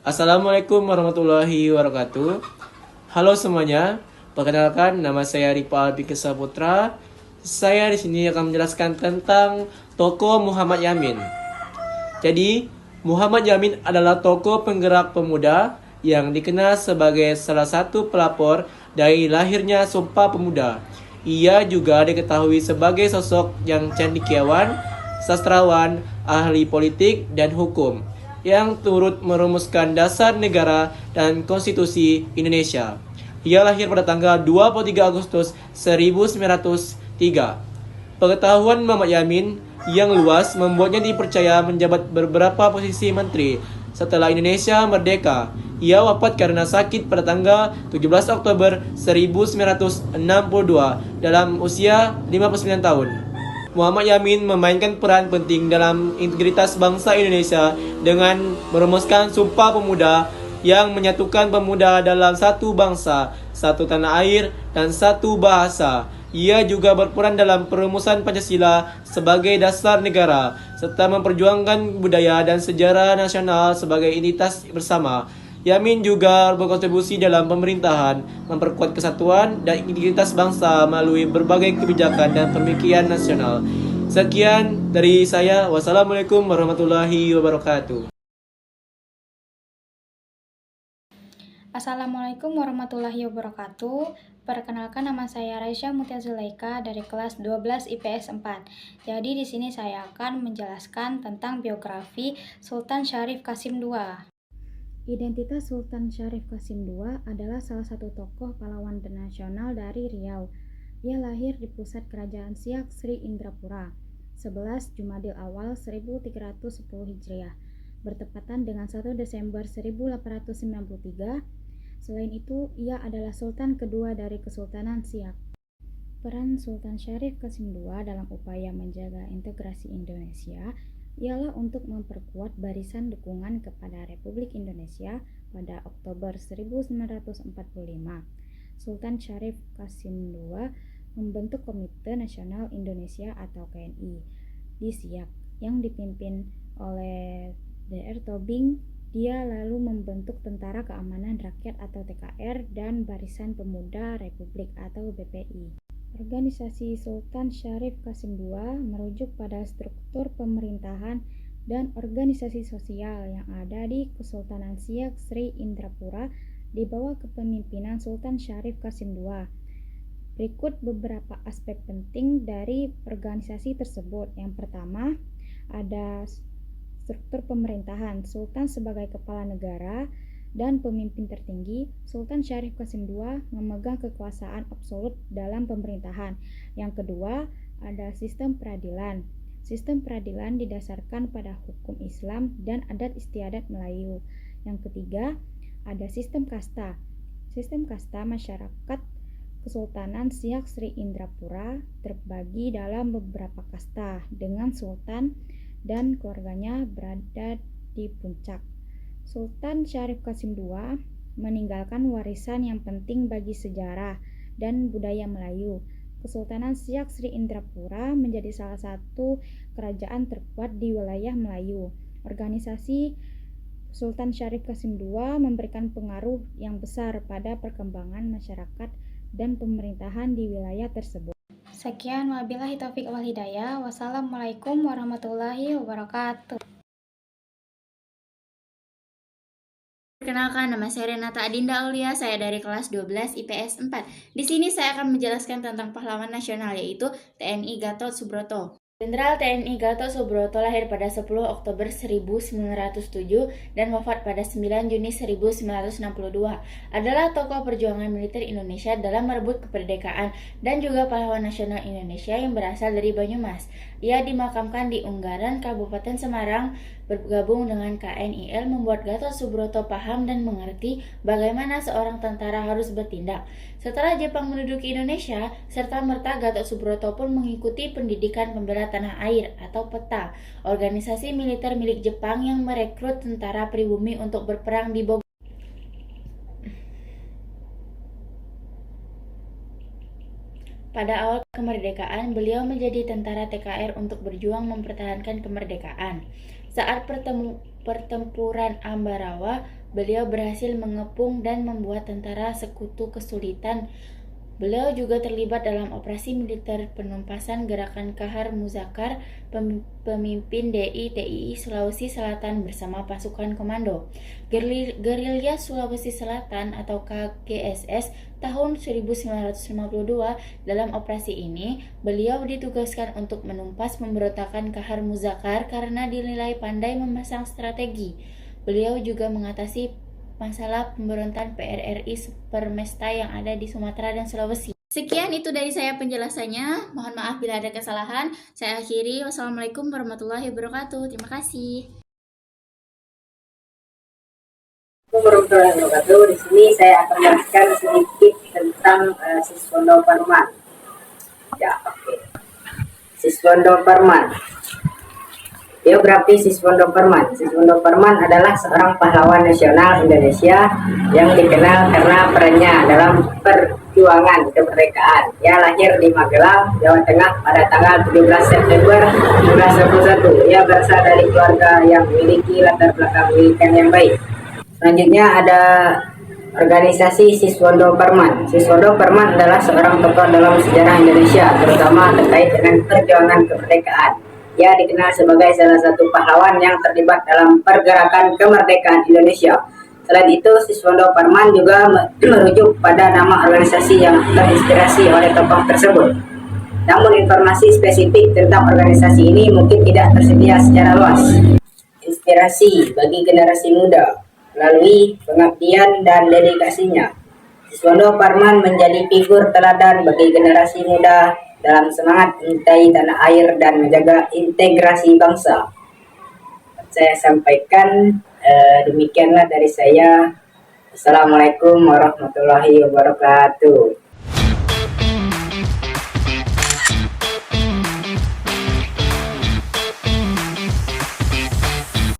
Assalamualaikum warahmatullahi wabarakatuh. Halo semuanya, perkenalkan nama saya Ripa Albi Kesaputra. Saya di sini akan menjelaskan tentang tokoh Muhammad Yamin. Jadi, Muhammad Yamin adalah tokoh penggerak pemuda yang dikenal sebagai salah satu pelapor dari lahirnya Sumpah Pemuda. Ia juga diketahui sebagai sosok yang cendekiawan, sastrawan, ahli politik, dan hukum yang turut merumuskan dasar negara dan konstitusi Indonesia. Ia lahir pada tanggal 23 Agustus 1903. Pengetahuan Muhammad Yamin yang luas membuatnya dipercaya menjabat beberapa posisi menteri setelah Indonesia merdeka. Ia wafat karena sakit pada tanggal 17 Oktober 1962 dalam usia 59 tahun. Muhammad Yamin memainkan peran penting dalam integritas bangsa Indonesia dengan merumuskan Sumpah Pemuda yang menyatukan pemuda dalam satu bangsa, satu tanah air, dan satu bahasa. Ia juga berperan dalam perumusan Pancasila sebagai dasar negara, serta memperjuangkan budaya dan sejarah nasional sebagai identitas bersama. Yamin juga berkontribusi dalam pemerintahan, memperkuat kesatuan dan integritas bangsa melalui berbagai kebijakan dan pemikiran nasional. Sekian dari saya. Wassalamualaikum warahmatullahi wabarakatuh. Assalamualaikum warahmatullahi wabarakatuh. Perkenalkan, nama saya Raisya Mutia Zulaika dari kelas 12 IPS 4. Jadi di sini saya akan menjelaskan tentang biografi Sultan Syarif Qasim II. Identitas Sultan Syarif Qasim II adalah salah satu tokoh pahlawan nasional dari Riau. Ia lahir di pusat kerajaan Siak Sri Indrapura 11 Jumadil Awal 1310 Hijriah, bertepatan dengan 1 Desember 1893. Selain itu, ia adalah Sultan kedua dari Kesultanan Siak. Peran Sultan Syarif Qasim II dalam upaya menjaga integrasi Indonesia ialah untuk memperkuat barisan dukungan kepada Republik Indonesia pada Oktober 1945. Sultan Syarif Qasim II membentuk Komite Nasional Indonesia atau KNI di Siak yang dipimpin oleh Dr. Tobing. Dia lalu membentuk Tentara Keamanan Rakyat atau TKR dan Barisan Pemuda Republik atau BPI. Organisasi Sultan Syarif Qasim II merujuk pada struktur pemerintahan dan organisasi sosial yang ada di Kesultanan Siak Sri Indrapura di bawah kepemimpinan Sultan Syarif Qasim II. Berikut beberapa aspek penting dari organisasi tersebut. Yang pertama, ada struktur pemerintahan. Sultan sebagai kepala negara dan pemimpin tertinggi, Sultan Syarif Qasim II memegang kekuasaan absolut dalam pemerintahan. Yang kedua, ada sistem peradilan. Sistem peradilan didasarkan pada hukum Islam dan adat istiadat Melayu. Yang ketiga, ada sistem kasta. Sistem kasta masyarakat Kesultanan Siak Sri Indrapura terbagi dalam beberapa kasta dengan sultan dan keluarganya berada di puncak. Sultan Syarif Qasim II meninggalkan warisan yang penting bagi sejarah dan budaya Melayu. Kesultanan Siak Sri Indrapura menjadi salah satu kerajaan terkuat di wilayah Melayu. Organisasi Sultan Syarif Qasim II memberikan pengaruh yang besar pada perkembangan masyarakat dan pemerintahan di wilayah tersebut. Sekian, wabillahi taufiq wal hidayah. Wassalamualaikum warahmatullahi wabarakatuh. Perkenalkan, nama saya Renata Adinda Aulia, saya dari kelas 12 IPS 4. Di sini saya akan menjelaskan tentang pahlawan nasional, yaitu TNI Gatot Subroto. Jenderal TNI Gatot Subroto lahir pada 10 Oktober 1907 dan wafat pada 9 Juni 1962. Adalah tokoh perjuangan militer Indonesia dalam merebut kemerdekaan dan juga pahlawan nasional Indonesia yang berasal dari Banyumas. Ia dimakamkan di Unggaran, Kabupaten Semarang. Bergabung dengan KNIL membuat Gatot Subroto paham dan mengerti bagaimana seorang tentara harus bertindak. Setelah Jepang menduduki Indonesia, serta-merta Gatot Subroto pun mengikuti pendidikan pembela tanah air atau PETA, organisasi militer milik Jepang yang merekrut tentara pribumi untuk berperang di Bogor. Pada awal kemerdekaan, beliau menjadi tentara TKR untuk berjuang mempertahankan kemerdekaan. Saat pertempuran Ambarawa, beliau berhasil mengepung dan membuat tentara sekutu kesulitan. Beliau juga terlibat dalam operasi militer penumpasan Gerakan Kahar Muzakar, pemimpin DI-TII Sulawesi Selatan bersama pasukan komando Gerilya Sulawesi Selatan atau KGSS tahun 1952. Dalam operasi ini, beliau ditugaskan untuk menumpas pemberontakan Kahar Muzakar karena dinilai pandai memasang strategi. Beliau juga mengatasi masalah pemberontakan PRRI Supermesta yang ada di Sumatera dan Sulawesi. Sekian itu dari saya penjelasannya. Mohon maaf bila ada kesalahan. Saya akhiri. Wassalamualaikum warahmatullahi wabarakatuh. Terima kasih. Warahmatullahi wabarakatuh. Di sini saya akan menjelaskan sedikit tentang Siswondo Parman. Ya, oke. Siswondo Parman. Biografi Siswondo Parman. Siswondo Parman adalah seorang pahlawan nasional Indonesia yang dikenal karena perannya dalam perjuangan kemerdekaan. Ia lahir di Magelang, Jawa Tengah pada tanggal 17 September 1921. Ia berasal dari keluarga yang memiliki latar belakang pendidikan yang baik. Selanjutnya ada organisasi Siswondo Parman. Siswondo Parman adalah seorang tokoh dalam sejarah Indonesia, terutama terkait dengan perjuangan kemerdekaan. Ia dikenal sebagai salah satu pahlawan yang terlibat dalam pergerakan kemerdekaan Indonesia. Selain itu, Siswondo Parman juga merujuk pada nama organisasi yang terinspirasi oleh tokoh tersebut. Namun informasi spesifik tentang organisasi ini mungkin tidak tersedia secara luas. Inspirasi bagi generasi muda melalui pengabdian dan dedikasinya. Siswondo Parman menjadi figur teladan bagi generasi muda dalam semangat mencintai tanah air dan menjaga integrasi bangsa. Saya sampaikan demikianlah dari saya. Assalamualaikum warahmatullahi wabarakatuh.